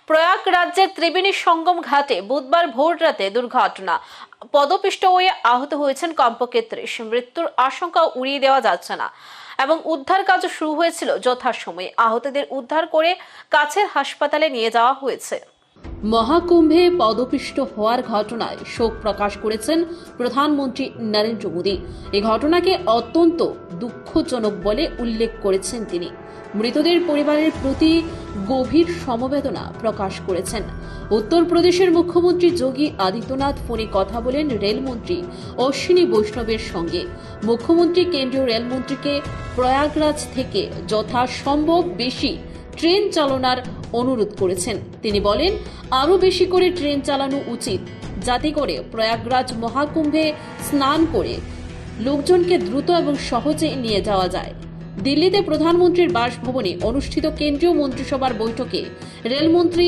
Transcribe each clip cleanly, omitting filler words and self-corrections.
প্রয়াগরাজ্যের ত্রিবেণী সঙ্গম ঘাটে বুধবার ভোররাতে দুর্ঘটনা। পদপিষ্ট হয়ে আহত হয়েছেন কমপক্ষে ৩০। মৃত্যুর আশঙ্কা উড়িয়ে দেওয়া যাচ্ছে না এবং উদ্ধার কাজ শুরু হয়েছিল যথাসময়ে। আহতদের উদ্ধার করে কাছের হাসপাতালে নিয়ে যাওয়া হয়েছে। মহাকুম্ভে পদপিষ্ট হওয়ার ঘটনায় শোক প্রকাশ করেছেন প্রধানমন্ত্রী নরেন্দ্র মোদী। এই ঘটনাকে অত্যন্ত দুঃখজনক বলে উল্লেখ করেছেন তিনি। মৃতদের পরিবারের প্রতি গভীর সমবেদনা প্রকাশ করেছেন। উত্তরপ্রদেশের মুখ্যমন্ত্রী যোগী আদিত্যনাথ ফোনে কথা বলেন রেলমন্ত্রী অশ্বিনী বৈষ্ণবের সঙ্গে। মুখ্যমন্ত্রী কেন্দ্রীয় রেলমন্ত্রীকে প্রয়াগরাজ থেকে যথাসম্ভব বেশি ট্রেন চালানোর অনুরোধ করেছেন। তিনি বলেন, আরও বেশি করে ট্রেন চালানো উচিত, যাতে করে প্রয়াগরাজ মহাকুম্ভে স্নান করে লোকজনকে দ্রুত এবং সহজে নিয়ে যাওয়া যায়। দিল্লিতে প্রধানমন্ত্রীর বাসভবনে অনুষ্ঠিত কেন্দ্রীয় মন্ত্রিসভার বৈঠকে রেলমন্ত্রী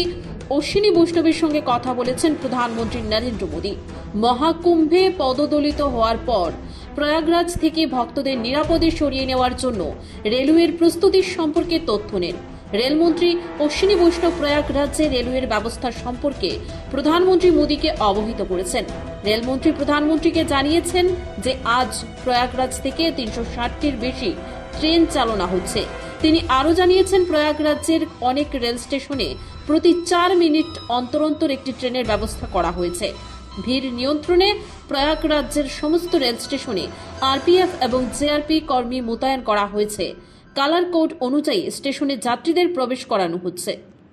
অশ্বিনী বৈষ্ণবের সঙ্গে কথা বলেছেন প্রধানমন্ত্রী নরেন্দ্র মোদী। মহাকুম্ভে পদদলিত হওয়ার পর প্রয়াগরাজ থেকে ভক্তদের নিরাপদে সরিয়ে নেওয়ার জন্য রেলওয়ের প্রস্তুতির সম্পর্কে তথ্য নেন। রেলমন্ত্রী অশ্বিনী বৈষ্ণব প্রয়াগরাজ্যে রেলওয়ের ব্যবস্থা সম্পর্কে প্রধানমন্ত্রী মোদীকে অবহিত করেছেন। রেলমন্ত্রী প্রধানমন্ত্রীকে জানিয়েছেন যে আজ প্রয়াগরাজ থেকে ৩৬০টির বেশি ট্রেন চালনা হচ্ছে। তিনি আরও জানিয়েছেন, প্রয়াগরাজ্যের অনেক রেল স্টেশনে প্রতি ৪ মিনিট অন্তর অন্তর একটি ট্রেনের ব্যবস্থা করা হয়েছে। ভিড় নিয়ন্ত্রণে প্রয়াগরাজ্যের সমস্ত রেল স্টেশনে আরপিএফ এবং জেআরপি কর্মী মোতায়েন করা হয়েছে। কালার কোড অনুযায়ী স্টেশনে যাত্রীদের প্রবেশ করানো হচ্ছে।